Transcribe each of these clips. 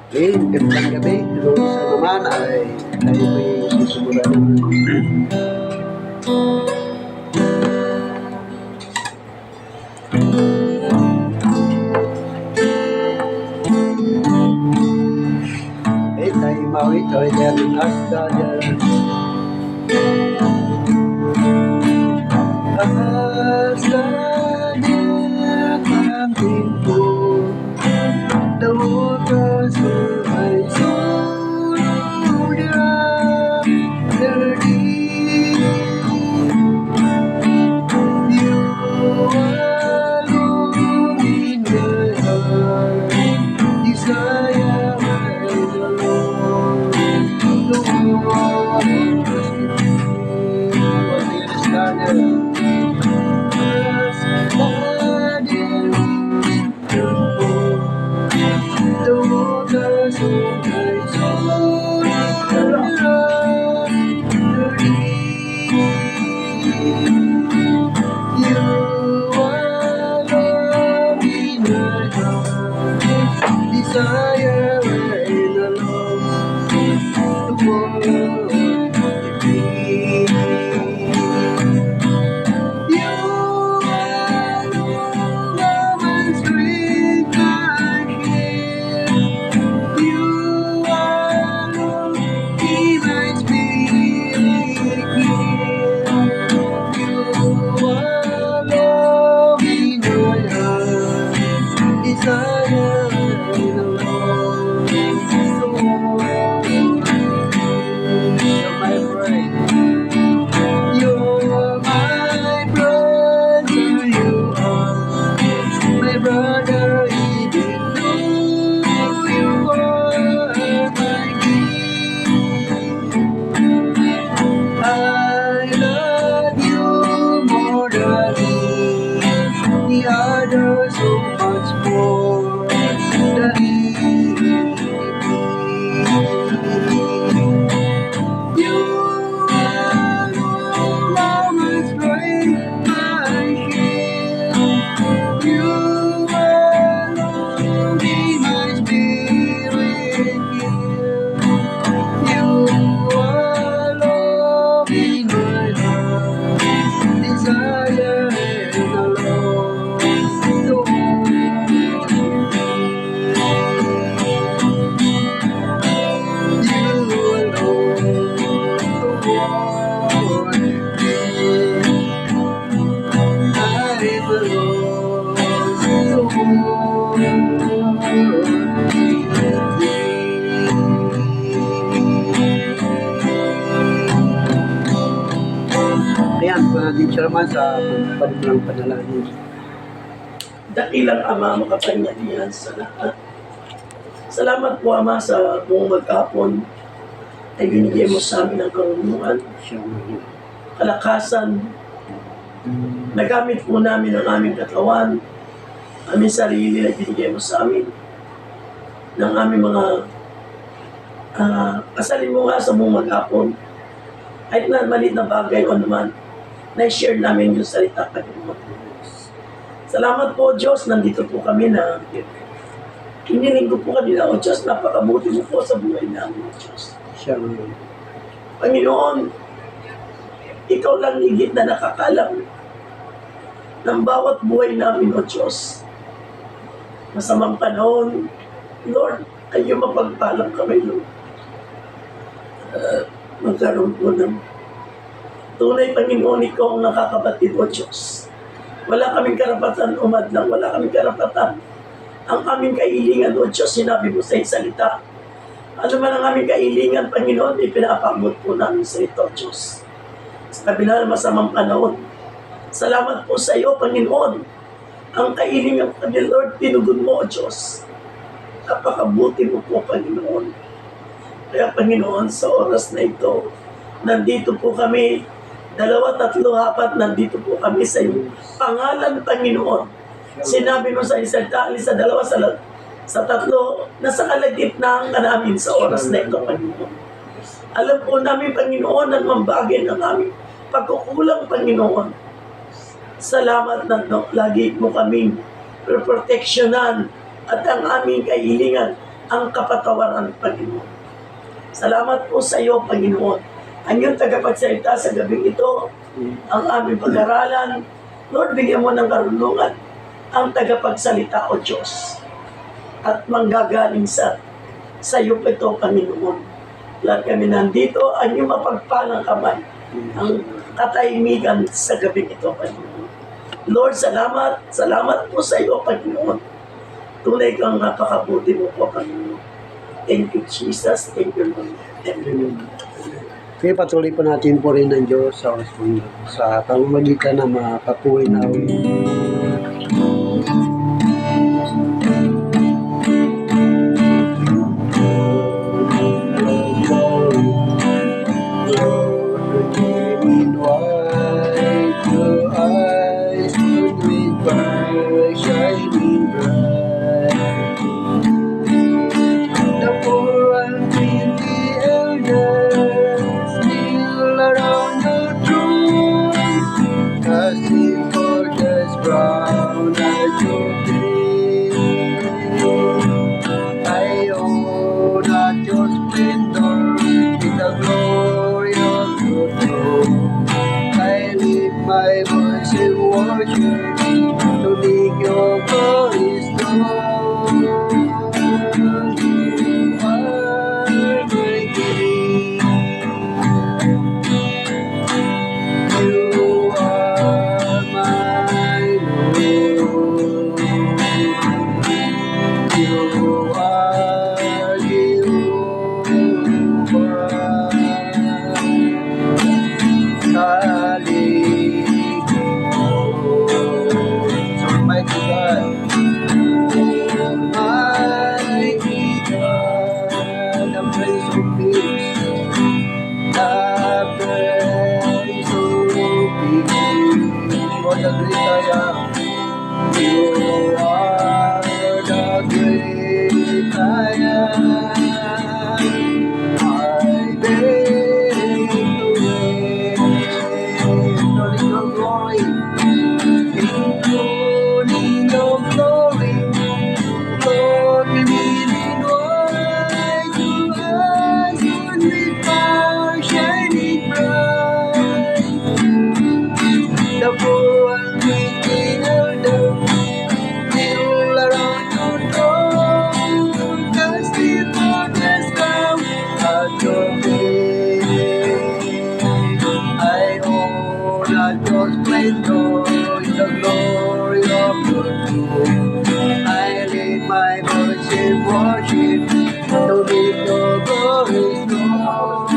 Gandang gabi. Hello sa naman ay tayo may susuburan naman. Tayo mawi, tayo dari hasta dyan. Hasta dyan ang tiempo. The waters ay sulurang terdi. You are in the heart. Desire my Lord. The waters desire and alone the world to be. You are my strength, my shield. You are my spirit. You are love in my heart, desire. Brother, even though you are my king, I love you more than the others, so much more than you are my strength, my shield. You Ayan, Teacher Man, sa pagpapalimulang panalangin. Dakilang Ama, makapangyarihan sa lahat. Salamat po, Ama, sa buong maghapon ay binigay mo sa amin ang karunungan, kalakasan. Nagamit po namin ang aming katawan, aming sarili na binigay mo sa amin ng aming mga kasalin mo nga sa buong maghapon. Kahit na maliit na bagay o naman, na-share namin yung salita ka ng Salamat po, Diyos, nandito po kami na hiniling ko po kanila, O Diyos, napakabuti mo po sa buhay namin, O Diyos. Panginoon, Ikaw lang higit na nakakalam ng bawat buhay namin, O Diyos. Masamang panahon, Lord, kayo mapagpalang kami, Lord. Magkaroon po ng tunay, Panginoon, Ikaw ang nakakabatid, O Diyos. Wala kaming karapatan umadlang, wala kaming karapatan. Ang aming kailingan, O Diyos, sinabi mo sa salita. Ano man ang aming kailingan, Panginoon, ipinapagod po namin sa ito, Diyos. Sa kabila ng masamang panahon, salamat po sa iyo, Panginoon. Ang kailingan ko ni Lord, tinugon mo, O Diyos. Napakabuti mo po, Panginoon. Kaya, Panginoon, sa oras na ito, nandito po kami, 2, 3, 4, nandito po kami sa iyo. Pangalan, Panginoon. Sinabi mo sa salita, sa 2, sa 3, nasa kalagitnaan ka namin sa oras na ito, Panginoon. Alam po namin, Panginoon, ang mambagay ng aming pagkukulang, Panginoon. Salamat na lagi mo kaming proteksyonan at ang aming kahilingan ang kapatawaran, Panginoon. Salamat po sa iyo, Panginoon. Ang iyong tagapagsalita sa gabing ito, ang aming pag-aralan. Lord, bigyan mo ng karunungan ang tagapagsalita, O Diyos. At manggagaling sa iyo po ito, Panginoon. Lahat kami nandito, ang iyong mapagpalang kamay, ang katahimikan sa gabing ito, Panginoon. Lord, salamat. Salamat po sa iyo, Panginoon. Tunay kang napakabuti mo po, Panginoon. Thank you, Jesus. Thank you, Lord. Amen. Kaya patuloy po natin po rin ng Diyos sa oras po ito, sa pamamagitan ng mga papuri na brown as your I owe not your splendor in the glory of your throne. I lift my voice in worship to make your glory known. You are my King. You are my Lord. You are Jehovah. Hallelujah. Almighty God, Almighty God, the Prince of Peace, the Prince of Peace, for the great I am. You are the great I am. I beg to wait, including your glory, including your glory. Lord, we need wide to us with fire shining bright. The poor and weak elder kneel around your throne, casting waters down at your feet. I owe not your splendor in the glory of your throne. I lift my voice in worship to make your glory known.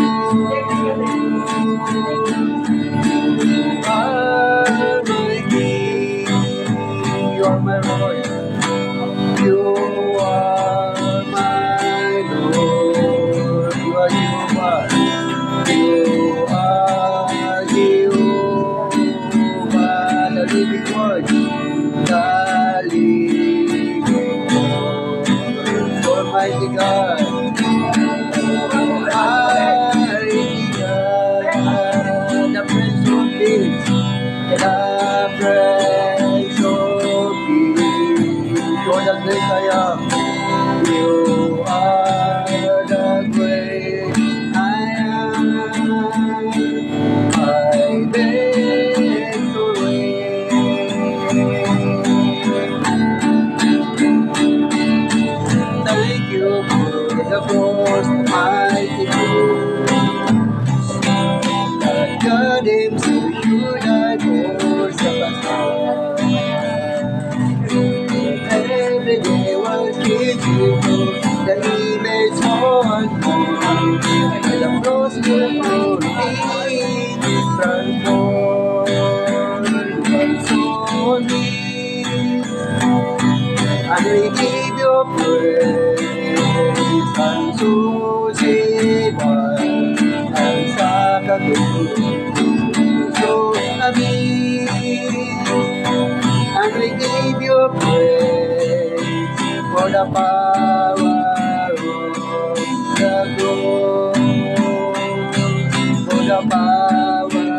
You are my King. You are my Lord. You are my Lord. You are Jehovah. You are Jehovah, the living word, the living word. Almighty God, Almighty God, the Prince of Peace, the Prince of Peace. You're the great I am. You are the great I am. I beg to wait. Thank you for the most mighty cross. That God himself should I for Sabbath. Every day was beautiful, the image on me, and the cross will only transformed, console me, and we give you praise, and so save and sakatulo, so amin. And we give you praise for the power of the cross, for the power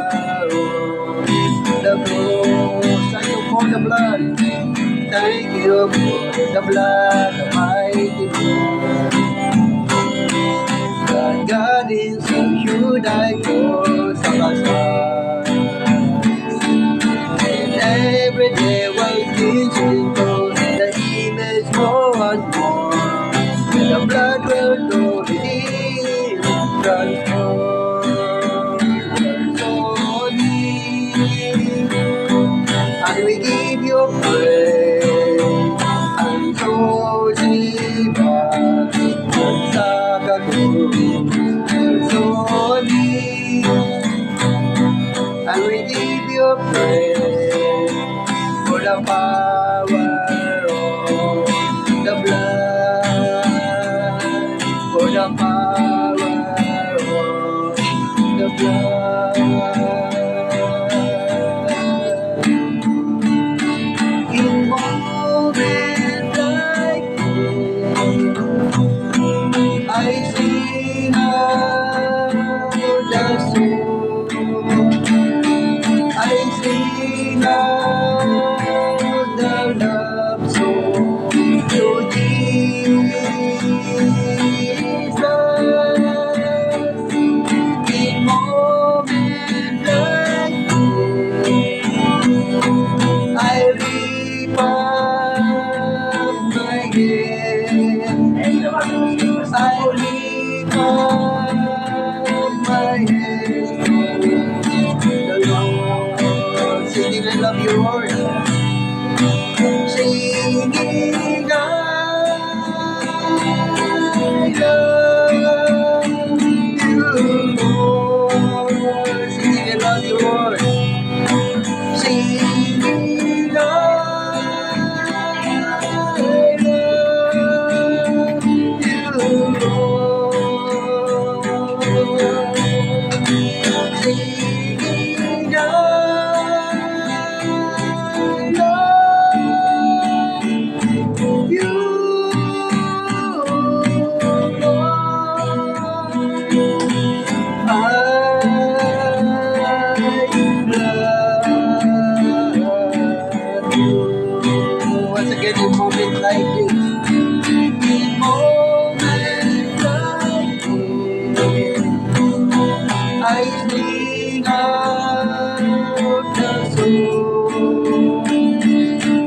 of the cross. Thank you for the blood. Thank you for the blood, the mighty blood. the blood will redeem, transform our soul. And we give you praise, and so Jesus, sa kagusto solid. And we give you praise for the power of the blood, for the power of the blood. In moments like this, I see how the soul, I see how the love soul to Jesus. In moments like this, I lift up my head, I lift up my head to the Lord, singing I love you, Lord, singing I love you, Lord, singing I love you, Lord, singing I love you, Lord. Singing I love you, love you. Once again, in moment like this, in moment like this, I sing out the soul,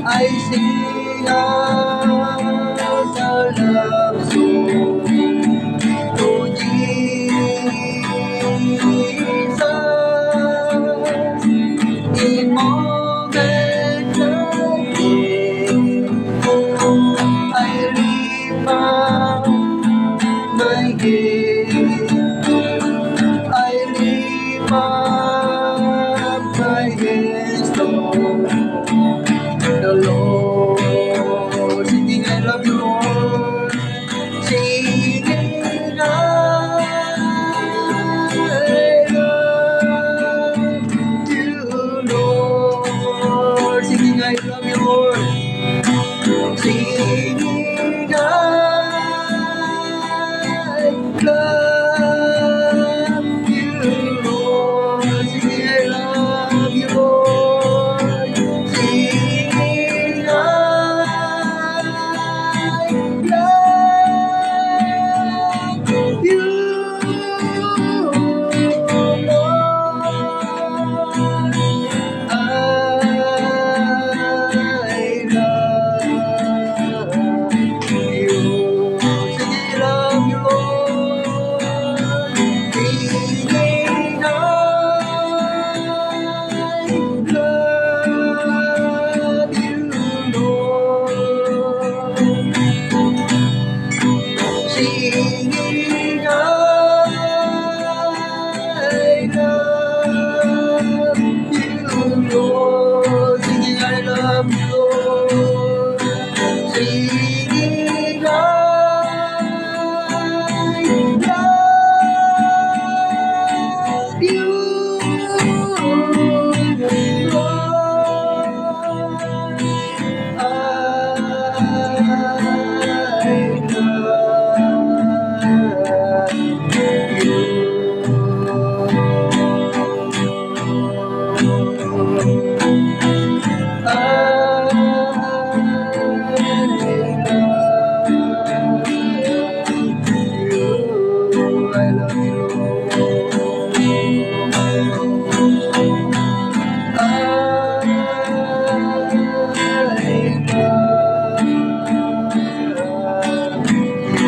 I sing out the love song to Jesus. In moments like this, I lift up my head, I lift up my hands to the Lord, singing I love you, Lord, singing I love you, Lord, singing I love you, Lord, singing I love you, Lord, singing I love you, Lord, singing I love you, singing I love you, Lord, singing I love you, I love you,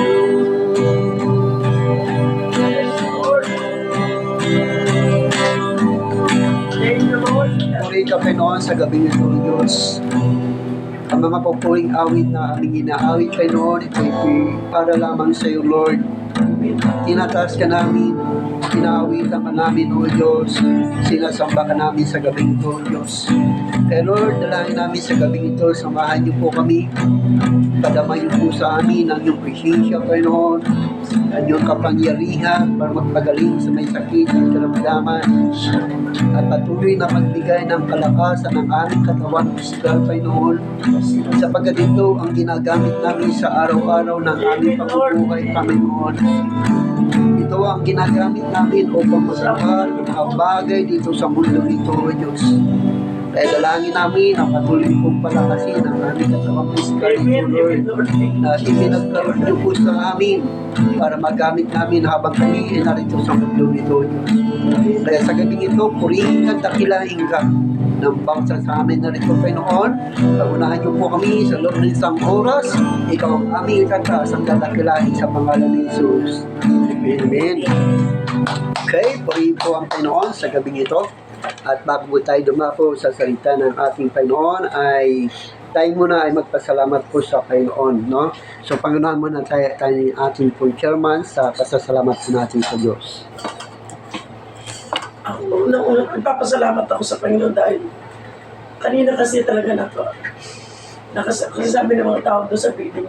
sa gabi ito, Diyos. Ang mga papuring awit na aming inaawit kay noon, ito para lamang sa iyo, Lord. Tinataas ka namin, inaawitan ka namin, O Diyos. Sinasamba ka namin sa gabing ito, O Diyos. Kaya Lord, dalangin namin sa gabing ito, samahan niyo po kami. Padamay niyo po sa amin ang iyong presensya, Panginoon. Ang iyong kapangyarihan para magpagaling sa may sakit at karamdaman. At patuloy na magbigay ng kalakasan ng aming katawan pisikal, Panginoon. Sapagkat ito ang ginagamit namin sa araw-araw ng aming pamumuhay, Panginoon. Ito ang ginagamit namin upang masahan ang mga bagay dito sa mundo nito, O Diyos. Kaya dalangin namin ang patuloy kong palakasin ang aming katawang pisikal nito, Lord, na ipinagkaroon niyo po sa amin para magamit namin habang kami ay narito sa mundo nito, O Diyos. Kaya sa gabing ito, purihin at dakilain ka ng bangsa sa amin na rito, Panginoon. Paunahan niyo po kami sa loob ng isang oras. Ikaw ang aming itatas ang dadakilain sa pangalan ni Jesus. Amen. Okay, purihin po ang Panginoon sa gabing ito. At bago tayo dumako sa salita ng ating Panginoon, ay tayo muna ay magpasalamat po sa Panginoon, no? So, Panginoon muna tayo ni ating po chairman sa pasasalamat po natin sa Diyos. Ako, unang-unang nagpapasalamat ako sa Panginoon dahil kanina kasi talaga kasi sabi ng mga tao doon sa building.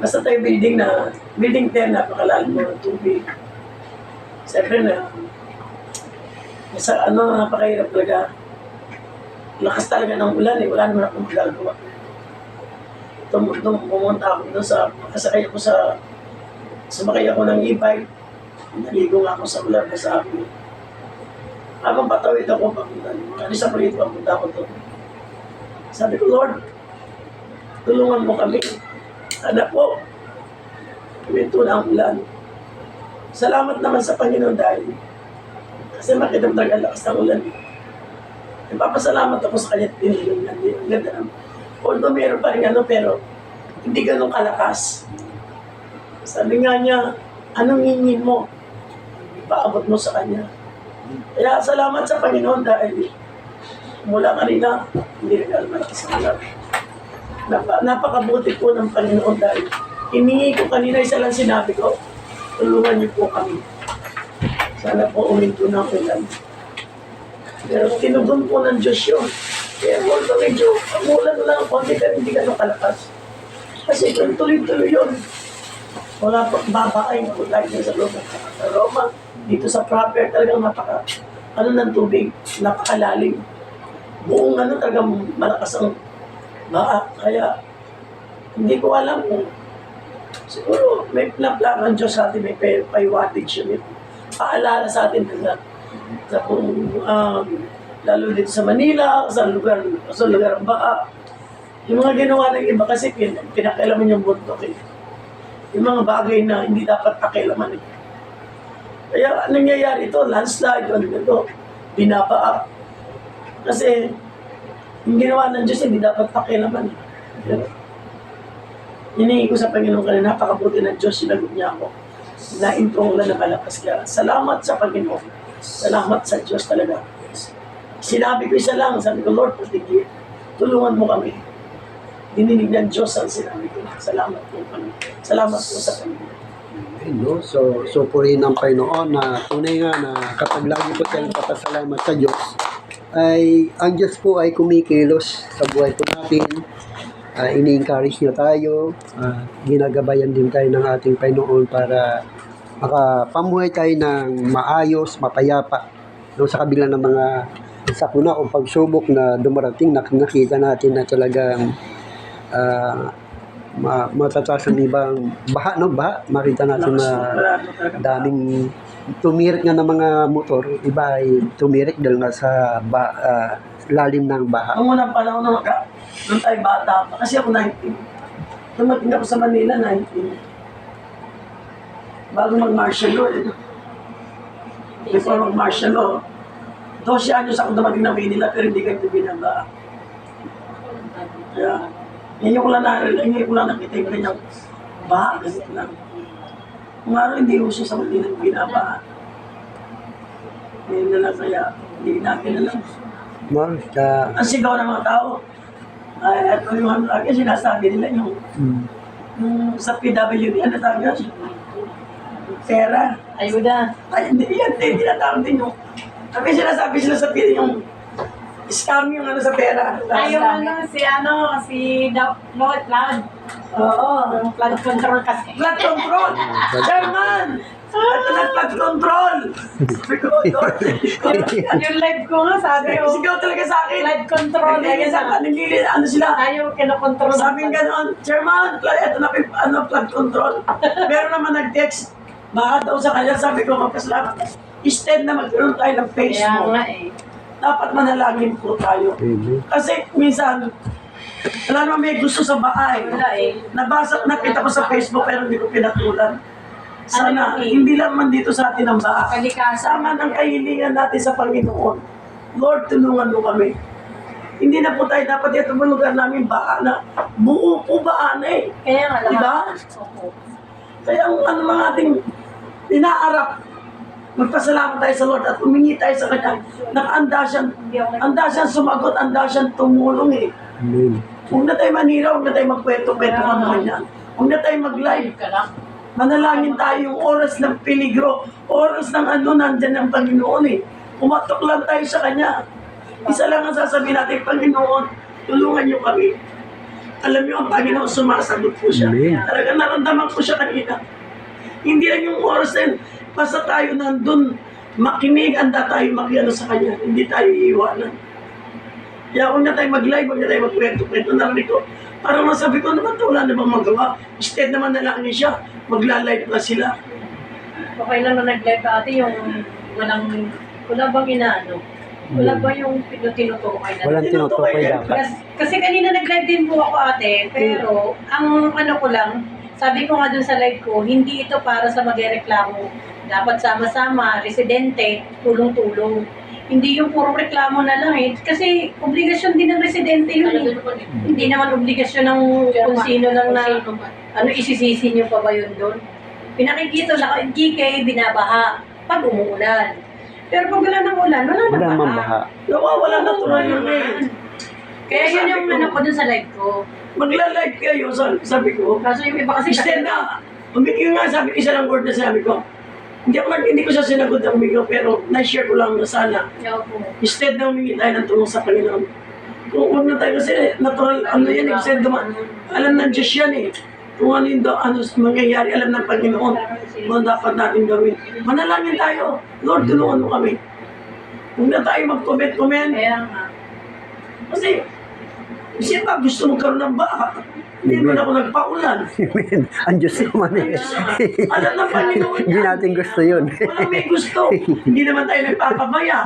Basta tayo building 10, napakalalim mo ng tubig. Siyempre napakahirap talaga. Lakas talaga ng ulan wala naman akong magagawa. Pumunta ako doon sumakay ako ng e-bike. Naligo nga ako sa ulan na sa akin. Habang patawid ako, alis ako rito, papunta ako doon. Sabi ko, Lord, tulungan mo kami. Sana po, ito na ang ulan. Salamat naman sa Panginoon dahil kasi makidamdag ang lakas ng ulan. Nagpapasalamat ako sa kanya tinulong niya. Ang ganda naman. Although meron pa rin pero hindi ganun kalakas. Sabi nga niya, anong hingin mo? Ipaabot mo sa kanya. Kaya salamat sa Panginoon dahil mula kanina, hindi rin alam malakas ang ulan. Napakabuti po ng Panginoon dahil hiningi ko kanina, isa lang sinabi ko, tulungan niyo po kami. Sana po uminto ng ulan. Pero tinugon po ng Diyos yun. Kaya medyo umulan lang konti pero hindi ganun kalakas. Kasi kung tuloy-tuloy yun, wala pa babaay na kulay na sa loob ng Roma. Dito sa proper talagang ng tubig, napakalalim. Buong talagang malakas ang baa. Kaya hindi ko alam kung siguro may plan ng Diyos sa atin, may paiwatage yun. Paalala sa atin lalo dito sa Manila, sa lugar ng baka. Yung mga ginawa ng iba kasi pinakailaman yung bundok yung mga bagay na hindi dapat pakialaman Kaya nangyayari ito, landslide, binabaa. Kasi yung ginawa ng Diyos hindi dapat pakialaman Hinihingi ko sa Panginoon kanina, napakabuti ng Diyos, sinagot niya ako. Naintong ulan na malakas kaya. Salamat sa Panginoon. Salamat sa Diyos talaga. Sinabi ko isa lang, sabi ko, Lord, patigil. Tulungan mo kami. Dininig ng Diyos ang sinabi ko. Salamat po kami. Salamat po sa Panginoon. No? So purihin ng Panginoon na tunay nga na kapag lagi po tayong papasalamat sa Diyos, ay ang Diyos po ay kumikilos sa buhay po natin. Ini-encourage niya tayo, ginagabayan din tayo ng ating Panginoon para makapamuhay tayo ng maayos, mapayapa. No, sa kabila ng mga sakuna o pagsubok na dumarating, nakita natin na talagang matataas ang ibang baha, makita natin na daming tumirik nga ng mga motor, iba ay tumirik dahil nga sa lalim ng baha. Ang unang panahon nung tayo bata, kasi ako 19. Tumating ako sa Manila, 19. Bago mag-martial law. Before mag-martial law, 12 anos ako dumating ng Manila, pero hindi kayo binaba. Kaya, ngayon ko lang nakita yung kanyang baha, ganito lang. Kung araw hindi uso sa Manila binaba. Ngayon na lang kaya, hindi natin alam. Ma'am, sa... Ang sigaw ng mga tao. Ay, ito yung lagi sinasabi nila yung sa PWD, ano tawag yun? Pera. Ayuda. Ay, hindi yan, hindi tinatawag din yung... Kami sinasabi sila sa PWD yung scam yung ano sa pera. Ayaw si Lord Cloud. Oo. Flood control kasi. Flood control! Chairman! Ito na flood control! Sabi ko, Lord. Yung live ko nga, sabi ko, Sigaw talaga sa akin. flood control. Kaya sa kanilili, ano sila? Ayaw kinokontrol. Sabi nga noon, Chairman, ito na flood control. Meron naman nag-text. Baka daw sa kanya, sabi ko, magpasalamat. Instead na magkaroon tayo ng Kaya Facebook, nga eh. dapat manalangin po tayo. Kasi minsan, wala naman may gusto sa bahay. Wala eh. Nakita ko sa Facebook pero hindi ko pinatulan. Sana, Ano yun eh? hindi lang man dito sa atin ang bahay. Kalikasan. Sama ng kahilingan natin sa Panginoon. Lord, tulungan mo kami. Hindi na po tayo dapat ito mo lugar namin baka na. Buo po baka na eh. Kaya nga lahat. Diba? Opo. Kaya ang ano mga ating inaarap, magpasalamat tayo sa Lord at humingi tayo sa Kanya. Nakaanda siyang sumagot, anda siyang tumulong eh. Amen. Huwag na tayo manira, huwag na tayo magkwento-kwento kung ano yan. Huwag na tayo mag-live. Ka lang. Manalangin tayo yung oras ng peligro, oras ng ano, nandyan ng Panginoon eh. Umatok lang tayo sa Kanya. Isa lang ang sasabihin natin, Panginoon, tulungan niyo kami. Alam niyo, ang Panginoon sumasagot po siya. Amen. Talaga naramdaman ko siya kanina. Hindi lang yung oras na yun, basta tayo nandun, makinig, anda tayo mag-ano sa Kanya. Hindi tayo iiwanan. Kaya huwag na tayo mag-live, huwag na tayo magkwento-kwento. Narinig ko, parang masabi ko naman, wala na bang magawa? Instead naman nalangin siya, magla-live na sila. Okay lang na nag-live ka ate yung wala bang inaano? Wala ba yung tinutukoy na? Walang tinutukoy dapat. Kasi kanina nag-live din po ako ate, pero ang ano ko lang, sabi ko nga dun sa live ko, hindi ito para sa magreklamo. Dapat sama-sama, residente, tulong-tulong. Hindi yung puro reklamo na lang eh. Kasi obligasyon din ng residente yun eh. Hindi naman obligasyon ng kung sino lang na isisisi nyo pa ba yun doon. Pinakikita sa GK, binabaha pag umuulan. Pero pag wala ng ulan, wala Wala nang namang baha. baha. Nawawala na tuloy yung ngayon. Kaya yun yung ano ko dun sa live ko. Magla-live kayo, sabi ko. Kaso yung iba kasi Instead na, umikiw nga, sabi ko, isa lang word na sabi ko. Hindi ko siya sinagot ng umikiw, pero na-share ko lang na sana. Yaw po. Instead na humingi tayo ng tulong sa Panginoon. Kung huwag na tayo kasi natural, ano yan, instead naman, alam ng Diyos yan eh. Kung ano yung mangyayari, alam ng Panginoon. Kung ano dapat natin gawin. Manalangin tayo. Lord, tulungan mo kami. Huwag na tayo mag-comment. Kaya nga. Kasi, siya ba gusto mong karoon ng baka? Hindi mo na ako nagpaulan. Amen. Ang Diyos naman eh. Alam ng Panginoon Hindi yan. natin gusto yun. Walang may gusto. Hindi naman tayo nagpapabaya.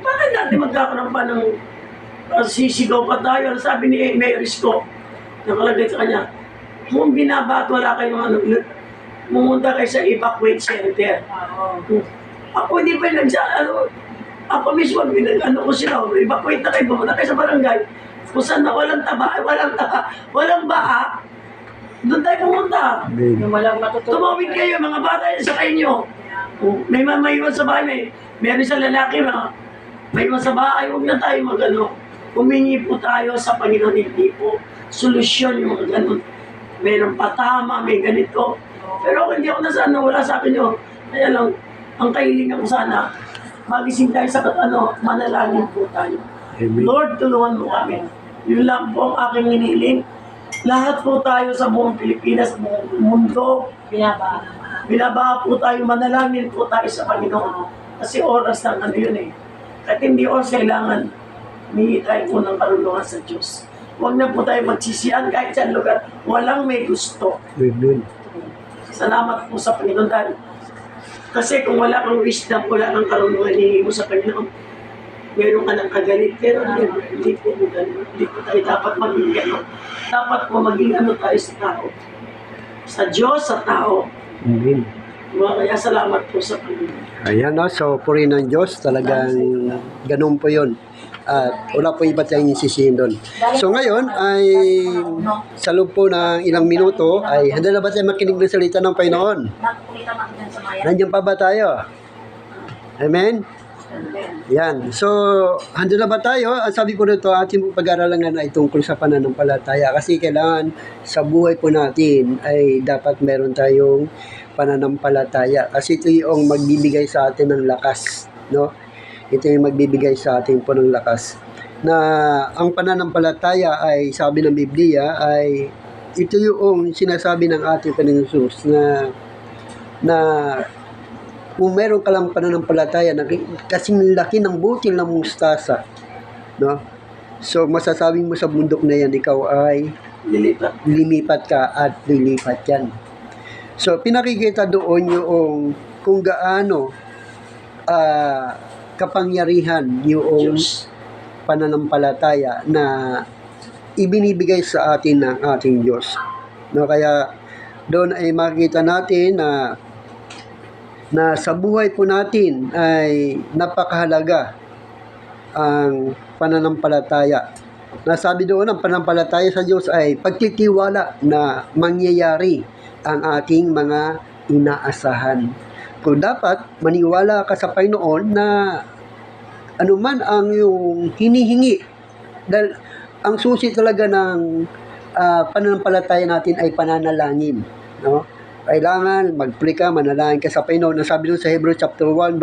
Bakit natin magkakaroon pa ng sisigaw pa tayo? Ang sabi ni Mayor Isko, nakalagay sa kanya, kung binaba't wala kayong ano, pumunta kayo sa evacuate center. Oo. Ako hindi pa ako mismo, ano ko sila, evacuate na kayo, pumunta kayo sa barangay. Kung saan na walang walang baha, doon tayo pumunta. Amen. Yung walang matutulog. Tumawid kayo, mga bata sa inyo. May maiwan sa bahay, meron sa lalaki, may iwan sa bahay, huwag na tayo mag-ano. Humingi po tayo sa Panginoon, hindi po solusyon yung mga ganun. Mayroong patama, may ganito. Pero kung hindi ako nasaan, wala sa akin yun. Kaya lang, ang kahilingan ko sana, magising tayo sa manalangin po tayo. Amen. Lord, tulungan mo kami. Yun lang po ang aking hinihiling. Lahat po tayo sa buong Pilipinas, buong mundo, Binabaha. binabaha po tayo, manalangin po tayo sa Panginoon. Kasi oras ng ano yun eh. Kahit hindi oras kailangan, humingi tayo po ng karunungan sa Diyos. Huwag na po tayo magsisiyan kahit sa lugar. Walang may gusto. Amen. Salamat po sa Panginoon dahil kasi kung wala kang wisdom, wala kang karunungan, hihingi mo sa Panginoon, meron ka ng kagalit. Pero hindi po ganun. Hindi po tayo dapat maging gano'n. Dapat po maging ano tayo sa tao. Sa Diyos, sa tao. Amen. Kaya salamat po sa Panginoon. Ayan no, so purihin ng Diyos, talagang ganun po yun. At wala po iba tayong sisihin doon. So ngayon ay sa loob po ng ilang minuto ay handa na ba tayo makinig ng salita ng Panginoon? Nandiyan pa ba tayo? Amen? Amen. Yan. So, hando na ba tayo? Ang sabi ko nito, ating pag-aralan nga na tungkol sa pananampalataya. Kasi kailangan sa buhay po natin ay dapat meron tayong pananampalataya. Kasi ito yung magbibigay sa atin ng lakas. No? Ito yung magbibigay sa atin po ng lakas. Na ang pananampalataya ay, sabi ng Biblia, ay ito yung sinasabi ng ating Panginoon Jesus na kung meron ka lang pananampalataya na kasing laki ng butil ng mustasa, no? So, masasabi mo sa bundok na yan, ikaw ay lilipat ka at lilipat yan. So, pinakikita doon yung kung gaano kapangyarihan yung Diyos. pananampalataya na ibinibigay sa atin ng ating Diyos. No, kaya doon ay makikita natin na sa buhay po natin ay napakahalaga ang pananampalataya. Nasabi doon, ang pananampalataya sa Diyos ay pagtitiwala na mangyayari ang ating mga inaasahan. Kung dapat maniwala ka sa Panginoon na anuman ang yung hinihingi, dahil ang susi talaga ng pananampalataya natin ay pananalangin, no? Kailangan mag-pray ka, manalangin ka sa Panginoon. Ang sabi doon sa Hebrew chapter 1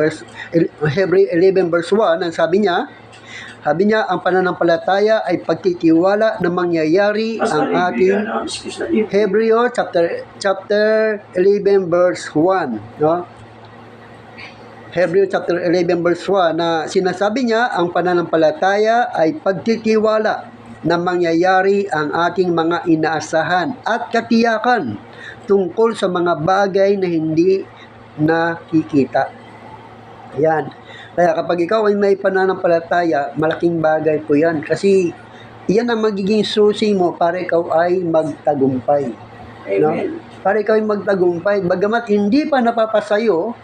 Hebrew 11 verse 1, ang sabi niya, ang pananampalataya ay pagtitiwala na mangyayari ang ating Hebrew chapter 11 verse 1, no? Hebrew chapter 11 verse 1 na sinasabi niya, ang pananampalataya ay pagtitiwala na mangyayari ang ating mga inaasahan at katiyakan tungkol sa mga bagay na hindi nakikita. Yan. Kaya kapag ikaw ay may pananampalataya, malaking bagay po yan. Kasi yan ang magiging susi mo para ikaw ay magtagumpay. No? Amen. Para ikaw ay magtagumpay. Bagamat hindi pa napapasayo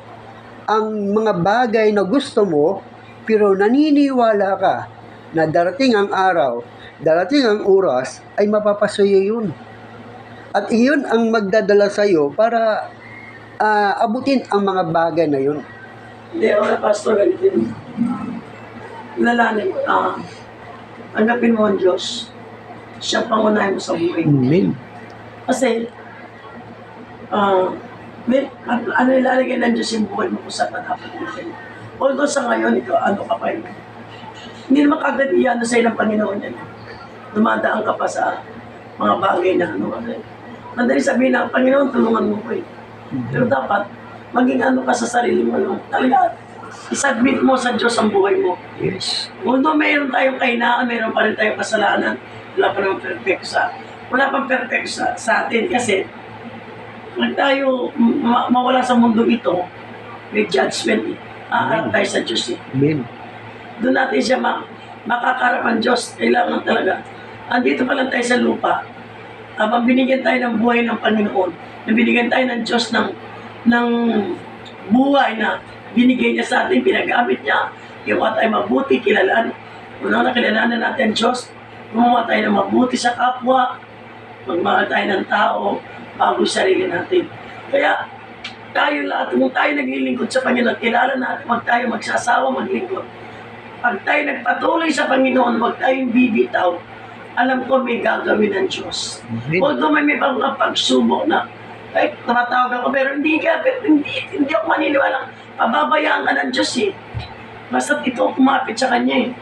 ang mga bagay na gusto mo, pero naniniwala ka na darating ang araw, darating ang oras, ay mapapasayo yun. At iyon ang magdadala sa iyo para abutin ang mga bagay na yun. Hindi, wala, Pastor, ganito yun. Lalanin mo, tanggapin mo ang Diyos. Siya ang pangunahin mo sa buhay mo. Amen. Kasi, ano ilalagay ng Diyos yung buhay mo kung saan dapat natin. Although sa ngayon, ito, ano ka pa yun? Hindi naman kagad iyan sa ilang Panginoon yan. Dumadaan ka pa sa mga bagay na ano kasi. Madali sabihin na, Panginoon, tulungan mo ko eh. Pero dapat, maging ano ka sa sarili mo. Talaga, isubmit mo sa Diyos ang buhay mo. Yes. Although mayroon tayong kahinaan, mayroon pa rin tayong kasalanan, wala pa naman perfect sa atin kasi pag tayo mawala sa mundo ito, may judgment eh. Aarap tayo sa Diyos eh. Amen. Doon natin siya makakarap ang Diyos. Kailangan talaga. Andito pa lang tayo sa lupa. Habang binigyan tayo ng buhay ng Panginoon, binigyan tayo ng Diyos ng buhay na binigay niya sa atin, pinagamit niya, gawa tayo mabuti, kilalanin. Unang nakilalanan natin ang Diyos, gumawa tayo ng mabuti sa kapwa, magmahal tayo ng tao, bago sarili natin. Kaya, tayo lahat, kung tayo naglilingkod sa Panginoon, kilala natin, huwag tayo magsasawa maglingkod. Pag tayo nagpatuloy sa Panginoon, huwag tayong bibitaw, alam ko may gagawin ng Diyos. Although may mga pagsubok na, ay, tumatawag ako, pero hindi ako maniniwala. Pababayaan ka ng Diyos eh. Basta ito kumapit sa Kanya eh.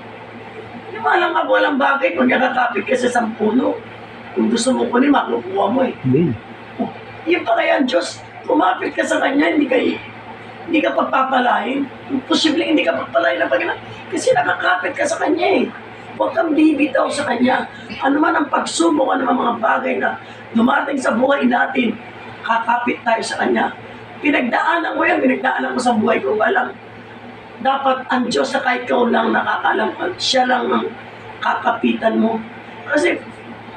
Hindi mo alam ka walang bagay kung nakakapit ka sa sampuno. Kung gusto mo kunin, makukuha mo eh. Amen. Yun pa kaya ang Diyos, kumapit ka sa Kanya, hindi ka pagpapalain. Posibleng hindi ka pagpalain ng Panginoon. Kasi nakakapit ka sa Kanya eh. Huwag kang bibitaw sa Kanya. Ano man ang pagsubok, ano man mga bagay na dumating sa buhay natin, kakapit tayo sa Kanya. Pinagdaanan ko yan, pinagdaanan ko sa buhay ko. Walang dapat ang Diyos na kahit ikaw lang nakakalam, siya lang ang kakapitan mo. Kasi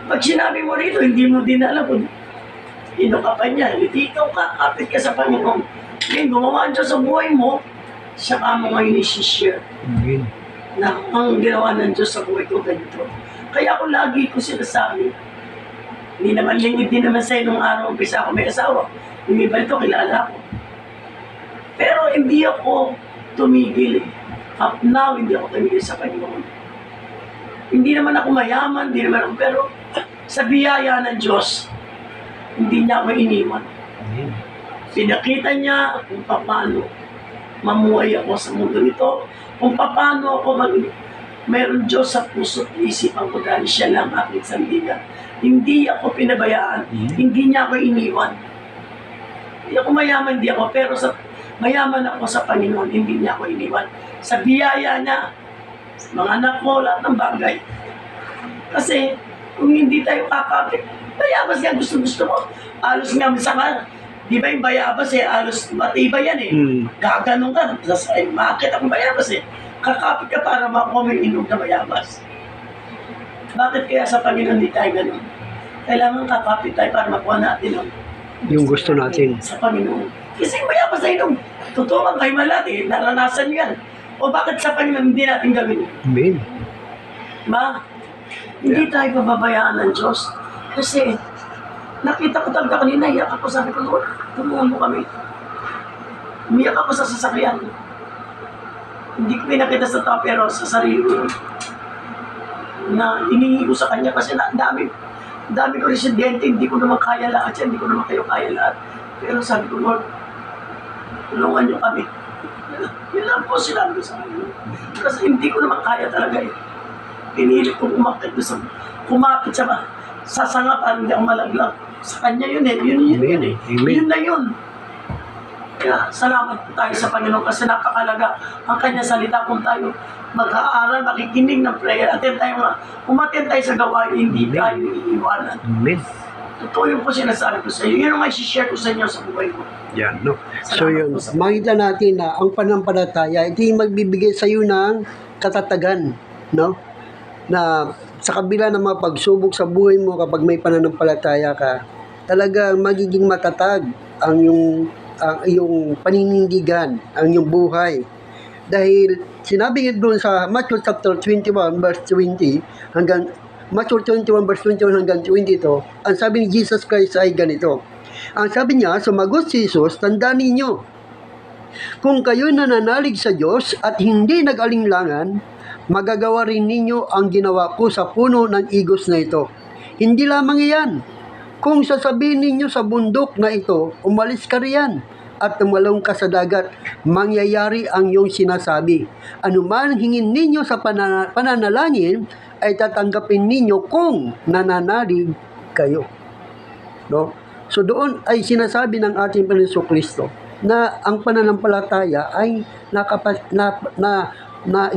pag sinabi mo rito, hindi mo din alam kung sino ka pa niya. Hindi ikaw kakapit ka sa Panginoon. Ngayon, gumawa ang Diyos sa buhay mo, siya ka mo ngayon isi-share. Amen. Na ang ginawa ng Diyos sa buhay ko ganito. Kaya ako lagi ko sinasabi, hindi naman lingid din naman sa'yo nung araw, umpisa ako may asawa. Yung iba ito, kilala ko. Pero hindi ako tumigil eh. Up now, hindi ako tumigil sa Panginoon. Hindi naman ako mayaman, hindi naman ako, pero sa biyaya ng Diyos, hindi niya ako iniwan. Pinakita niya kung paano mamuhay ako sa mundo nito, kung paano ako mayroon Diyos sa puso't isipan ko dahil siya lang aking sandigan. Hindi ako pinabayaan, hindi niya ako iniwan. Hindi ako mayaman, hindi ako, pero mayaman ako sa Panginoon, hindi niya ako iniwan. Sa biyaya niya, sa mga anak ko, lahat ng bagay. Kasi, kung hindi tayo kakapit, bayabas yan, gusto mo. Alos nga, minsan ka, di ba yung bayabas alos matibay yan Gaganon ka, makakit akong bayabas Kakapit ka para makuha mo yung inog na bayabas. Bakit kaya sa Panginoon hindi tayo ganun? Kailangan kakapit tayo para makuha natin Yung gusto natin. Sa Panginoon. Kasi yung bayabas na inog, totoo man kayo malati, naranasan nyo yan. O bakit sa Panginoon hindi natin gawin? Amen. Hindi tayo pababayaan ng Diyos. Kasi, nakita ko talaga kanina, iyak ako, sabi ko, Lord, tulungan mo kami. Umiyak ako sa sasakyan. Hindi ko pinakita sa tao, pero sa sarili ko, na inihingi ko sa kanya kasi ang dami ko residente, hindi ko naman kaya lahat yan, hindi ko naman kayo kaya lahat. Pero sabi ko, Lord, tulungan niyo kami. Yun lang po sinabi ko sa kanya. Kasi hindi ko naman kaya talaga Pinilit ko kumapit sa sanga para hindi ako malaglag. Sa kanya yun yun Amen. Yun na yun. Kaya salamat po tayo sa Panginoon kasi napakalaga ang kanya salita kung tayo mag-aaral, makikinig ng prayer, umattend tayo sa gawain, hindi tayo iiwanan. Amen. Totoo yung po sinasabi ko sa iyo. Yun ang may share ko sa inyo sa buhay ko. Yan, no? So yun, makita natin na ang panampalataya, ito yung magbibigay sa iyo ng katatagan, no? Na sa kabila ng mga pagsubok sa buhay mo kapag may pananampalataya ka, talagang magiging matatag ang iyong paninindigan, ang iyong buhay. Dahil sinabi nga doon sa Matthew chapter 21 verse 20 hanggang Matthew 21 verse 21 hanggang 22, ang sabi ni Jesus Christ ay ganito. Ang sabi niya, sumagot si Jesus, tandaan ninyo, kung kayo'y nananalig sa Diyos at hindi nag-alinlangan, magagawa rin ninyo ang ginawa ko sa puno ng igos na ito. Hindi lamang iyan. Kung sasabihin ninyo sa bundok na ito, umalis ka riyan at tumalong ka sa dagat, mangyayari ang iyong sinasabi. Anuman hingin ninyo sa pananalangin, ay tatanggapin ninyo kung nananalig kayo. No? So doon ay sinasabi ng ating Panginoon Kristo na ang pananampalataya ay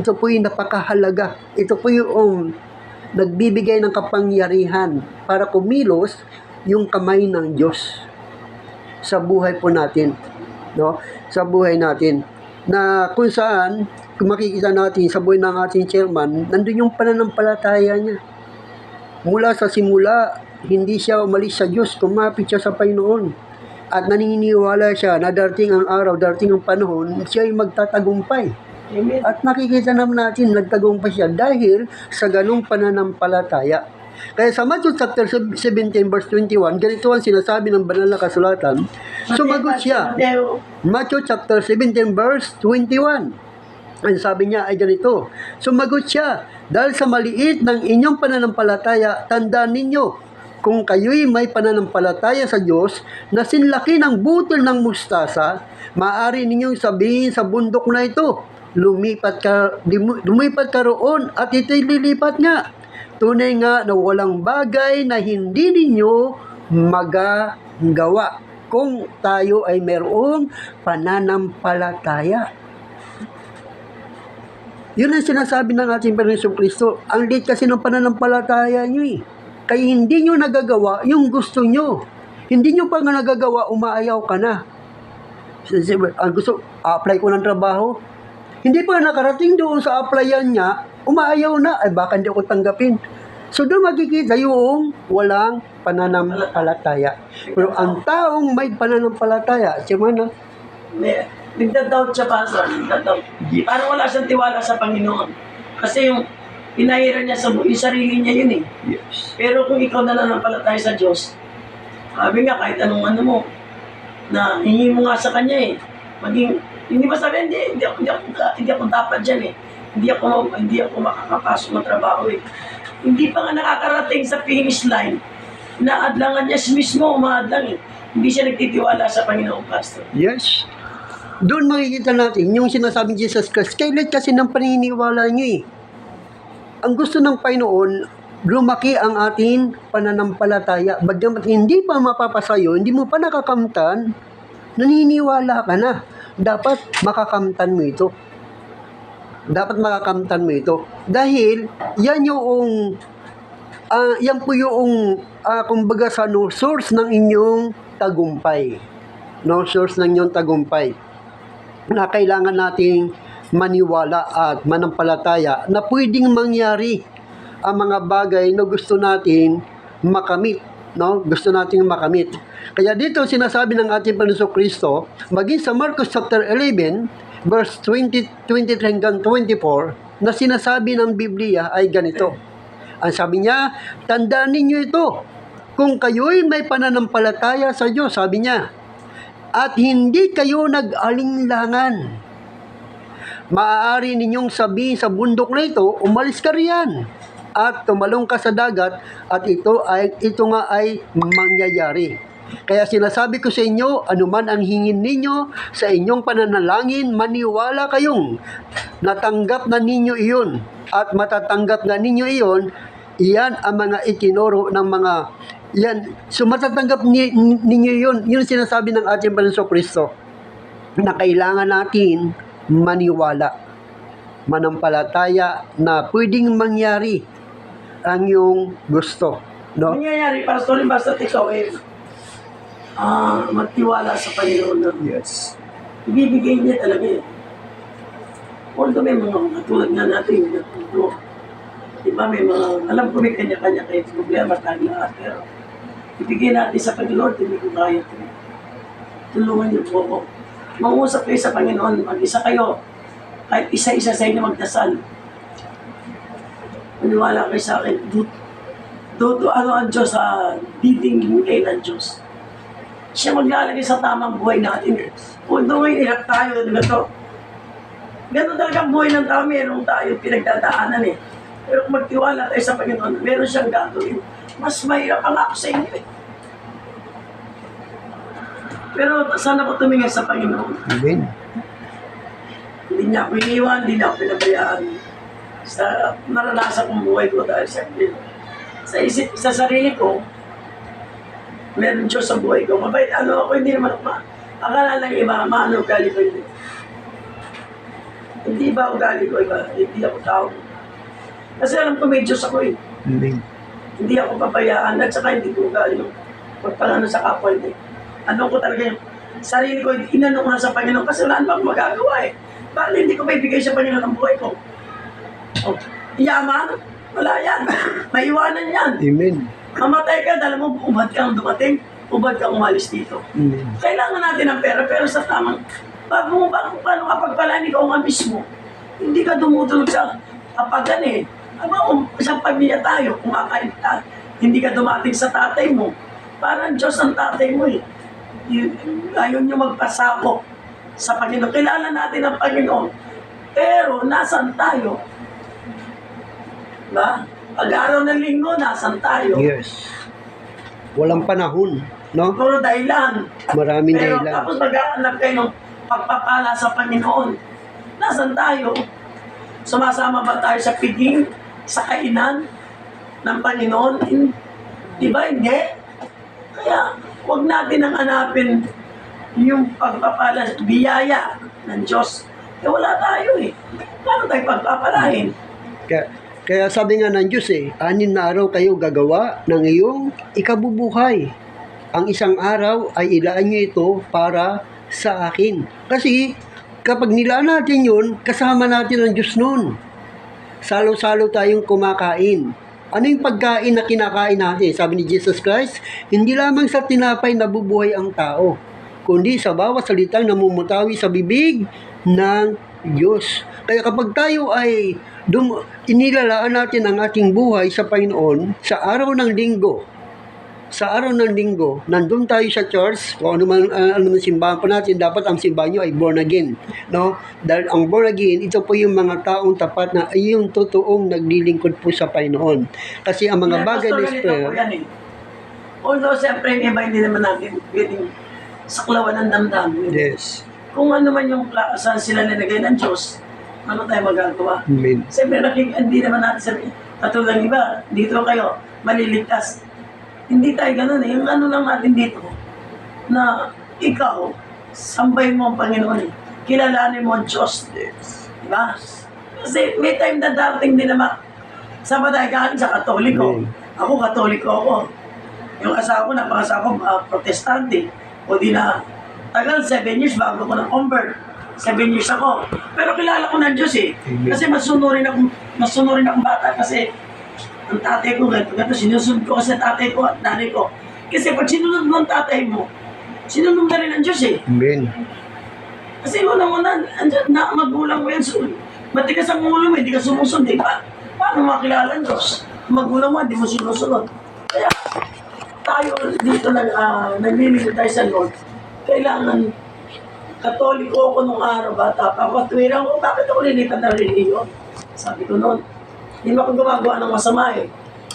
ito po yung napakahalaga. Ito po yung nagbibigay ng kapangyarihan para kumilos yung kamay ng Diyos sa buhay po natin. No? Sa buhay natin. Na kung saan, kung makikita natin sa buhay ng ating chairman, nandun yung pananampalataya niya. Mula sa simula, hindi siya umalis sa Diyos, kumapit siya sa Panginoon. At naniniwala siya na darating ang araw, darating ang panahon, siya ay magtatagumpay. Amen. At nakikita naman natin, nagtagumpay siya dahil sa ganung pananampalataya. Kaya sa Matthew chapter 17 verse 21, ganito ang sinasabi ng banal na kasulatan. Sumagot siya. Matthew chapter 17 verse 21. Ang sabi niya ay ganito. Sumagot siya, dahil sa maliit ng inyong pananampalataya, tandaan ninyo, kung kayo'y may pananampalataya sa Diyos na sinlaki ng butil ng mustasa, maaari ninyong sabihin sa bundok na ito, lumipat ka roon at ito'y lilipat nga. Tunay nga na walang bagay na hindi ninyo magagawa kung tayo ay mayroong pananampalataya. Yun ang sinasabi ng ating Panginoon Kristo. Ang liit kasi ng pananampalataya nyo Kaya hindi nyo nagagawa yung gusto nyo. Hindi nyo pa nga nagagawa, umaayaw ka na. Ang gusto, apply ko ng trabaho. Hindi pa nakarating doon sa applyan niya, umaayaw na, ay baka hindi ako tanggapin. So doon makikita yung walang pananampalataya. Pero ang taong may pananampalataya, siya man Nagda-doubt siya, Pastor. Nagda-doubt. Parang wala siyang tiwala sa Panginoon. Kasi yung pinahira niya sa yung sarili niya yun Yes. Pero kung ikaw nananampalataya sa Diyos, sabi nga kahit anong ano mo, na hingi mo nga sa Kanya Hindi ba sabihin, hindi ako dapat dyan eh. Hindi ako makakapasok ng trabaho eh. Hindi pa nga nakakarating sa finish line na adlangan niya mismo umaadlang eh. Hindi siya nagtitiwala sa Panginoong Pastor. Yes. Doon makikita natin yung sinasabing Jesus Christ. Kailan kasi ng paniniwala niyo eh. Ang gusto ng Panginoon, lumaki ang ating pananampalataya. Bagamat hindi pa mapapasayo, hindi mo pa nakakamtan, naniniwala ka na. Dapat makakamtan mo ito. Dapat makakamtan mo ito. Dahil yan yan po yung kumbaga sa source ng inyong tagumpay. Source ng inyong tagumpay. Na kailangan nating maniwala at manampalataya na pwedeng mangyari ang mga bagay na gusto nating makamit. Gusto nating makamit. Kaya dito sinasabi ng ating Panginoon Kristo, maging sa Marcos chapter 11, verse 23 hanggang 24, na sinasabi ng Biblia ay ganito. Ang sabi niya, tandaan ninyo ito, kung kayo'y may pananampalataya sa Diyos, sabi niya, at hindi kayo nag-alinlangan, maaari ninyong sabihin sa bundok na ito, umalis ka riyan at tumalong ka sa dagat, at ito nga ay mangyayari. Kaya sinasabi ko sa inyo, anuman ang hingin ninyo sa inyong pananalangin, maniwala kayong natanggap na ninyo iyon at matatanggap na ninyo iyon. Iyan ang mga itinuro ng mga yan. So matatanggap ninyo yun. Yun sinasabi ng ating Panginoon Kristo na kailangan natin maniwala, manampalataya na pwedeng mangyari ang iyong gusto. Mangyayari, Pastor, basta ikaw magtiwala sa Panginoon. Yes. Ibibigay niya talaga eh. Although may mga katulad nga natin, diba may mga, alam ko may kanya-kanya kayo problema tayo lahat, pero ibigay natin sa Panginoon, hindi ko kaya ito. Tulungan niyo po ako. Mangusap kayo sa Panginoon, mag-isa kayo, kahit isa-isa sa inyo magdasal. Maniwala kayo sa akin, ang Diyos, didingin kayo ng Diyos. Siya maglalagay sa tamang buhay natin. Although may hirap tayo, diba to? Ganun talaga ang buhay ng tao, meron tayo pinagdadaanan eh. Pero kung magtiwala tayo sa Panginoon, meron siyang gagawin. Mas mahirap ang ako sa inyo eh. Pero sana ko tumingin sa Panginoon. Amen. Hindi niya ako iniwan, hindi niya ako pinabayaan. Sa naranasan kong buhay ko dahil sa sarili ko, meron Diyos sa buhay ko. Mabait, ako, hindi naman ako akala lang iba, maano ugali ko hindi. Hindi ba ugali ko iba? Hindi ako tao. Kasi alam ko may Diyos ako eh. Amen. Hindi ako pabayaan at saka hindi ko ugali yung pagpalano sa kapwa hindi. Ano ko talaga yung sarili ko, inano ko na sa Panginoon kasi wala naman magagawa eh. Bakit hindi ko may bigay sa Panginoon ang buhay ko? Oh, yaman? Wala yan. Maiwanan yan. Amen. Mamatay ka, dahil mo ubad kang dumating, ubad kang umalis dito. Amen. Kailangan natin ng pera, pero sa tamang, paano kapag pala ikaw nga mismo, hindi ka dumudulog sa kapagan eh. Isang pamilya tayo, kumakain ka, hindi ka dumating sa tatay mo. Parang Diyos ang tatay mo eh. Ayaw nyo magpasako sa Panginoon. Kilala natin ang Panginoon. Pero, nasan tayo? Diba? Pag-araw ng linggo, nasan tayo? Yes. Walang panahon, no? Puro dahilan. Maraming Pero dahilan. tapos mag-aanap kayo ng pagpapala sa Panginoon. Nasaan tayo? Sumasama ba tayo sa piging, sa kainan ng Panginoon? Di ba? Hindi. Kaya, huwag natin ang hanapin yung pagpapala, biyaya ng Diyos. Eh, wala tayo eh. Paano tayo pagpapalahin? Kaya sabi nga ng Diyos 6 na araw kayo gagawa ng iyong ikabubuhay. Ang isang araw ay ilaan nyo ito para sa akin. Kasi kapag nilaan natin yun, kasama natin ang Diyos nun. Salo-salo tayong kumakain. Ano yung pagkain na kinakain natin? Sabi ni Jesus Christ, hindi lamang sa tinapay nabubuhay ang tao, kundi sa bawat salitang namumutawi sa bibig ng Diyos. Kaya kapag tayo ay inilalaan natin ang ating buhay sa Panginoon sa araw ng linggo, sa araw ng linggo, nandun tayo sa church, kung ano man simbahan po natin, dapat ang simbahan nyo ay born again. No? Dahil ang born again, ito po yung mga taong tapat na ay yung totoong naglilingkod po sa Panginoon. Kasi ang mga bagay na Pastor, ganito po yan eh. Although, siyempre, yung iba hindi naman natin pwedeng saklawan ng damdamin. yes. Kung ano man yung saan sila nilagay ng Diyos, ano tayo magagawa? Amen. Siyempre, hindi naman natin sabihin, katulad ng iba, dito kayo, maliligtas. Hindi tayo ganun eh. Yung ano lang natin dito, na ikaw, sambay mo ang Panginoon eh. Kilalanin mo ang Diyos. Diba? Kasi may time na darating din naman, sama tayo galing sa Katoliko. Ako, Katoliko ako. Yung asawa ko, napangasawa ko, protestante. O di na, tagal, 7 years bago ko na-convert. 7 years ako. Pero kilala ko ng Diyos eh. Kasi masunurin akong bata kasi ang tatay ko ganito, sinusunod ko kasi tatay ko at nanay ko. Kasi pag sinunod mo ang tatay mo, sinunod na rin ang Diyos eh. Amen. Kasi unang-una, na magulang mo yan. Matigas ang ulo mo, hindi ka sumusunod, di ba? Paano makilala ang Diyos? Magulang mo, hindi mo sinusunod. Kaya tayo dito naglilingkod tayo sa Lord. Kailangan, Katoliko ako nung araw, bata pa. Patwirang ko, bakit ako lilipat ng reliyon? Sabi ko noon, hindi mo ako gumagawa ng masama eh.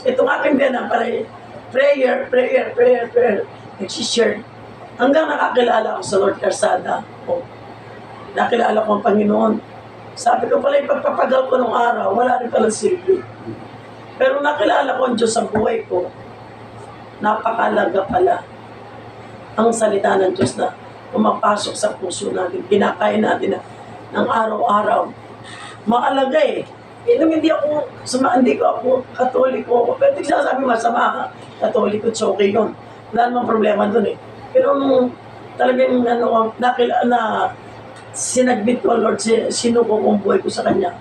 Itong aking ganang prayer. Nagsishare. Hanggang nakakilala ako sa Lord Carsada. Nakilala ko ang Panginoon. Sabi ko pala, ipagpapagal ko nung araw, wala rin palang silbi. Pero nakilala ko ang Diyos sa buhay ko. Napakalaga pala ang salita ng Diyos na pumapasok sa puso natin, kinakain natin ng araw-araw. Maalaga eh. Hindi ko ako Katoliko ako. Pero hindi sasabi masama ka. Katoliko, it's okay yun. Wala namang problema dun eh. Pero nung talagang sinagbit ko, Lord, sinuko kong buhay ko sa Kanya.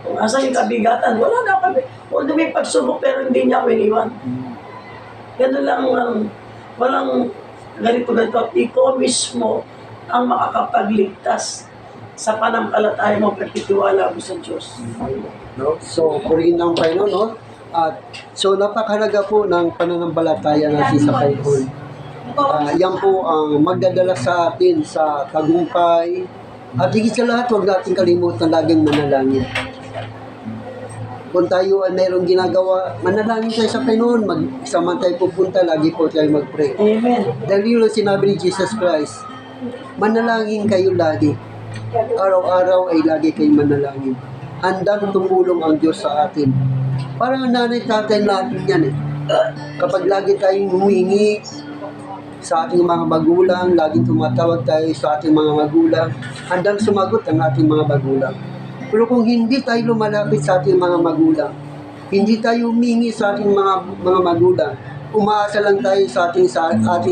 Kung asa yung kabigatan, wala na kami. Although may pagsubok, pero hindi niya ako iniwan. Ganun lang, walang ganito. Ikaw mismo ang makakapagligtas sa panampalataya mo, pagtitiwala mo sa Diyos. No? So, purihin ng Panginoon, no? At so napakahalaga po ng pananampalataya natin sa Panginoon. Yan po ang magdadala sa atin sa tagumpay. At higit sa lahat, huwag natin kalimutan laging manalangin. Kung tayo ay mayroong ginagawa, manalangin tayo sa Panginoon. Isa man tayo pupunta, lagi po tayo mag-pray. Amen. Dahil yun ang sinabi ni Jesus Christ, manalangin kayo lagi. Araw-araw ay lagi kayo manalangin. Handang tumulong ang Diyos sa atin. Parang nanay-tatay natin yan eh. Kapag lagi tayong humingi sa ating mga magulang, laging tumatawag tayo sa ating mga magulang, handang sumagot ang ating mga magulang. Pero kung hindi tayo lumalapit sa ating mga magulang, hindi tayo humingi sa ating mga magulang, umaasa lang tayo sa ating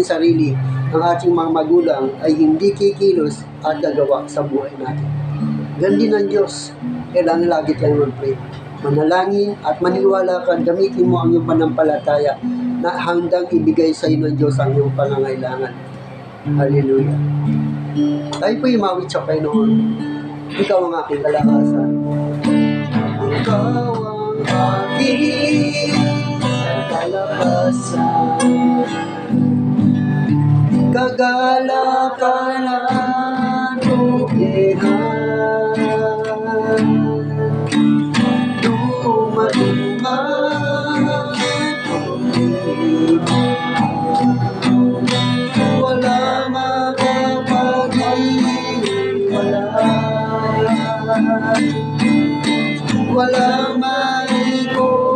sarili, ang ating mga magulang ay hindi kikilos at gagawa sa buhay natin. Ganun din ang Diyos. Kailangan lagi tayong mag-pray. Manalangin at maniwala ka, gamitin mo ang iyong panampalataya na handang ibigay sa iyo ng Diyos ang iyong pangangailangan. Hallelujah. Tayo po imawit sa Panginoon. Ikaw ang aking kalakasan. Ikaw ang aking kalakasan. Kagalakanan tugihan. Wala makapag-iwala, wala maikukumpara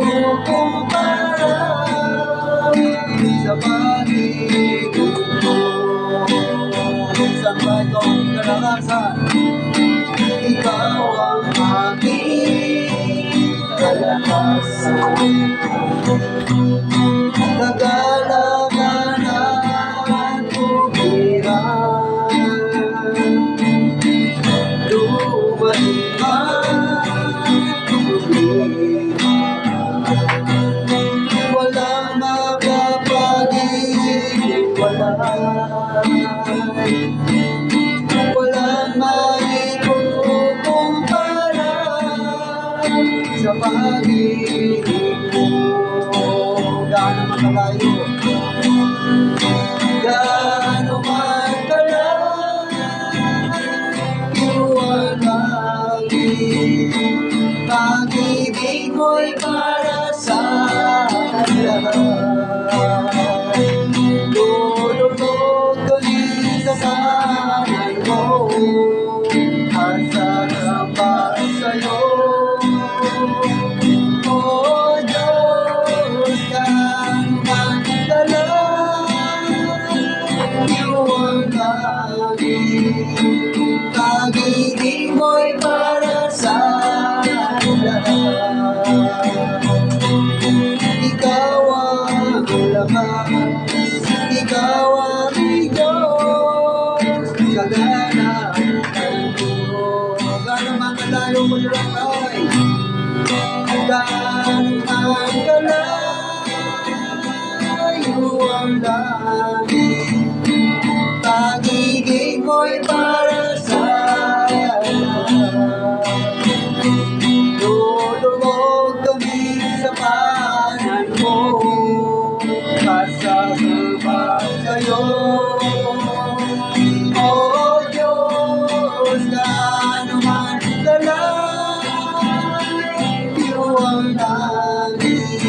sa pag-ibig mo. Sa bagong kalakasan, ikaw ang aking kalakasan. Kagalakanan tugihan, lumalimang tugihan. Walang makapag-iwala, walang maikukumpara sa pag-ibig mo. Gaano man kalayo langit, pag-ibig mo'y para sa lahat. Ikaw ang lakas, ikaw ang Diyos, kaganahan ko. Gaano man kalayo mo ay, gaano man kalayo ang langit, pag-ibig mo'y para sa lahat. Lulubog kami sa panan mo, kasama sa'yo. O Diyos, gaano man kalayo ang langit,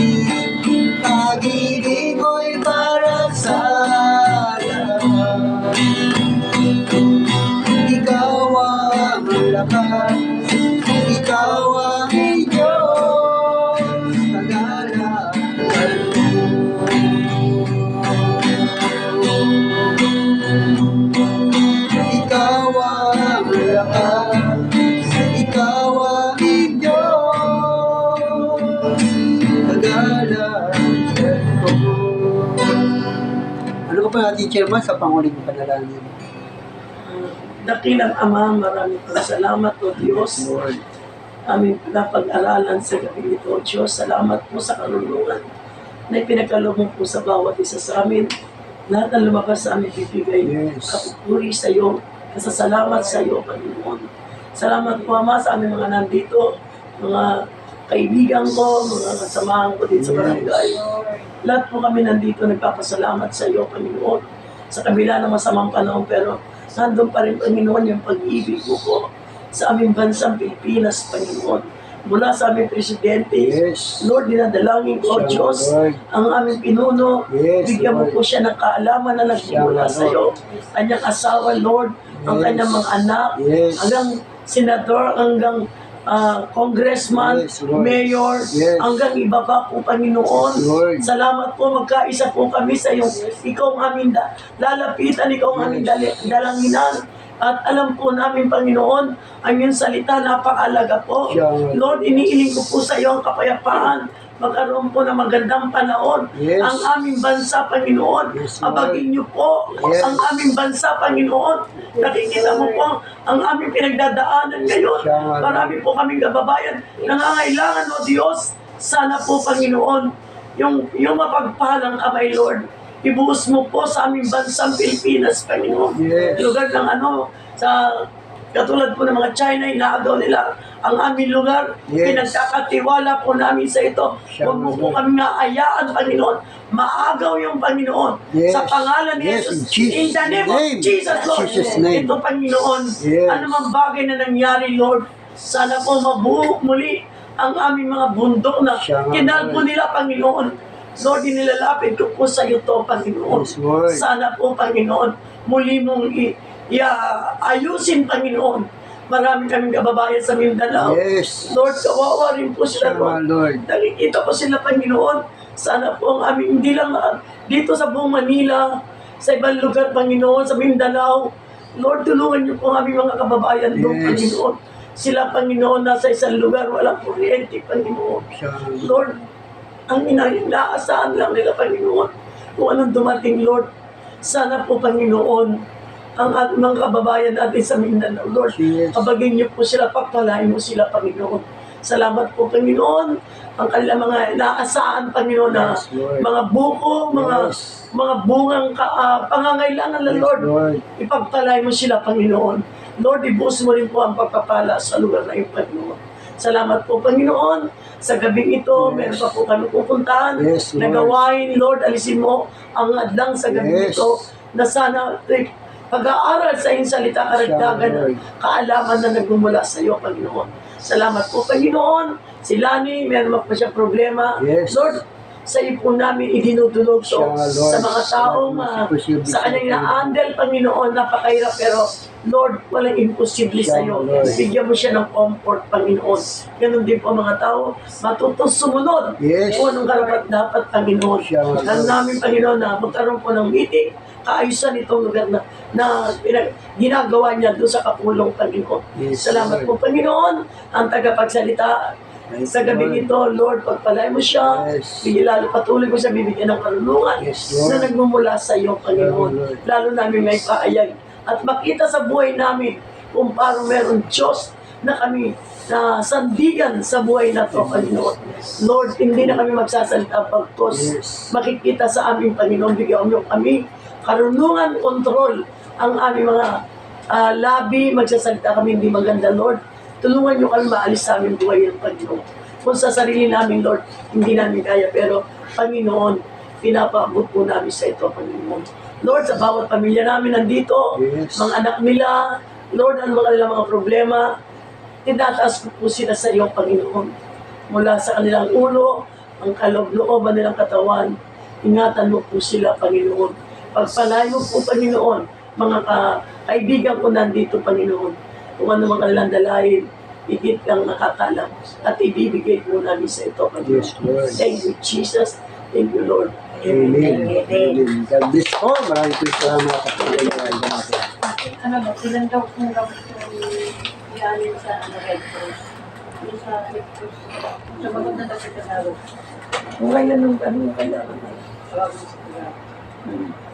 pag-ibig mo'y para sa lahat. Ikaw ang lakas, ikaw ang Diyos, kagalakan mo. Ikaw ang lakas, ikaw ang Diyos, kagalakan mo. Ano ka pa natin, Chairman, sa panguling panalangin? Dakilang Ama, maraming salamat o Diyos. Lord. Aming pinapag-aralan sa gabi ito, O Diyos. Salamat po sa karunungan na ipinagkaloob mo po sa bawat isa sa amin. Lahat ng lumabas sa amin bibigay. Yes. Kapupuri sa iyo. Kasasalamat sa iyo, Panginoon. Salamat po, Ama, sa aming mga nandito, mga kaibigan ko, mga kasamahan ko din sa barangay. Lahat po kami nandito nagpapasalamat sa iyo, Panginoon. Sa kabila ng masamang panahon, pero nandun pa rin, Panginoon, yung pag-ibig mo po sa aming bansang Pilipinas, Panginoon. Mula sa aming presidente, Yes. Lord, dinadalangin ko, Siya, Diyos, Lord. ang aming pinuno, Yes, bigyan mo Lord. po siya ng kaalaman na nagmula Siya, sa iyo. Kanyang asawa, Lord, ang Yes. kanyang mga anak, Yes. hanggang senador, hanggang congressman, Yes, Lord. mayor, Yes. hanggang iba pa po, Panginoon. Yes, Lord. Salamat po, magkaisa po kami sa iyong, ikaw ang aming lalapitan, ikaw ang aming dalanginan. At alam po namin, Panginoon, ang iyong salita, napakalaga po. Siya. Lord, iniiling ko po sa iyo ang kapayapaan. Magkaroon po ng magandang panahon. Yes. Ang aming bansa, Panginoon. Yes, Lord. Abagin niyo po Yes. ang aming bansa, Panginoon. Nakikita mo po ang aming pinagdadaanan ngayon. Siya, Lord. Marami po kaming kababayan. Nangangailangan, O Diyos, sana po, Panginoon, yung mapagpalang kamay, Lord. Ibuhos mo po sa aming bansang Pilipinas, Panginoon. Yes. Lugar ng sa katulad po ng mga China, inaagaw nila ang aming lugar. Yes. Pinagkakatiwala po namin sa ito. Siya, Huwag mo po Lord. kami naayaan, Panginoon. Maagaw yung Panginoon. Yes. Sa pangalan ni Yes, Jesus. in In the name of name. Jesus, Lord. Jesus' name. Ito, Panginoon. Yes. Ano mang bagay na nangyari, Lord. Sana po mabuo muli ang aming mga bundok na Siya, kinalbo Lord. nila, Panginoon. Lord, inilalapit ko po sa iyo to, Panginoon. Yes, Lord. Sana po, Panginoon, muli mong ayusin, Panginoon. Marami kaming kababayan sa Mindanao. Yes. Lord, kawawa rin po sila, Siya, Lord. Nakikita ko sila, Panginoon. Sana po ang aming, hindi lang dito sa buong Manila, sa ibang lugar, Panginoon, sa Mindanao. Lord, tulungan niyo po ang aming mga kababayan doon, Yes. Panginoon. Sila, Panginoon, nasa isang lugar, walang kuryente, Panginoon. Siya, Lord, ang inaasahan lang nila, Panginoon, kung anong dumating, Lord. Sana po, Panginoon, ang ating mga kababayan natin sa Mindanao, Lord, Yes. kabagin niyo po sila, pagpalain mo sila, Panginoon. Salamat po, Panginoon, ang kanilang mga inaasahan, Panginoon, na Yes, Lord. mga buko, Yes. mga bungang pangangailangan ng Yes, Lord. Lord. Ipagpalay mo sila, Panginoon. Lord, ibuhos mo rin po ang pagpapala sa lugar na iyong, Panginoon. Salamat po, Panginoon. Sa gabing ito, Yes. meron pa po kami pupuntahan. Yes, Lord. Nagawain, Lord, alisin mo ang adlang sa gabing Yes. ito na sana pag-aaral sa iyong salita, karagdagan Lord. ng kaalaman na nagmumula sa iyo, Panginoon. Salamat po, Panginoon. Si Lani, meron pa siyang problema. Yes. Lord, sa iyo po namin idinudulog to Siya, Lord. sa mga taong Posible sa kanyang siya. na-handle, Panginoon, napakahirap, pero Lord, walang imposible sa iyo. Siya, Lord. Bigyan mo siya ng comfort, Panginoon. Ganun din po mga tao, matutos sumunod Yes. kung anong karapat dapat, Panginoon. Siya, Lord. Alam namin, Panginoon, na magkaroon po ng meeting, kaayusan itong lugar na na ginagawa niya doon sa kapulong Panginoon. Yes, Salamat Lord. po Panginoon, ang tagapagsalita Yes, sa gabi Lord. ito, Lord, pagpalay mo siya, Yes. bigyan lalo patuloy mo siya bibigyan ng karunungan Yes, Lord. na nagmumula sa iyo, Panginoon. Lord. Lalo namin may paayag at makita sa buhay namin kung paano meron Diyos na kami na sandigan sa buhay na to, Panginoon. Lord, hindi na kami magsasalita pagkos Yes. makikita sa aming Panginoon, bigyan mo kami karunungan, kontrol ang aming mga labi, magsasalita kami hindi maganda, Lord. Tulungan niyo kami maalis sa aming buhay ng Panginoon. Kung sa sarili namin, Lord, hindi namin kaya, pero Panginoon, pinapaabot po namin sa ito, Panginoon. Lord, sa bawat pamilya namin nandito, Yes. mga anak nila, Lord, ano mga kanilang mga problema, tinataas ko po sila sa iyo, Panginoon. Mula sa kanilang ulo, ang kaloob-looban nilang katawan, ingatan mo po sila, Panginoon. Pagpalain mo po, Panginoon, mga kaibigan ko nandito, Panginoon. Kung ano mga kanilang dalahin, higit kang nakakalam at ibibigay po namin sa ito, Panginoon. Yes, Lord. Thank you, Jesus. Thank you, Lord. Amen. Amen. God bless po. Maraming po salamat sa pagkakas natin. Ano ba, ilan daw kung gamit yung ialin sa Red Cross? Yung sa Red Cross. Sumagot na daw sa kasawag. Kung kailan nung kailangan. Tawag mo sa kasawag.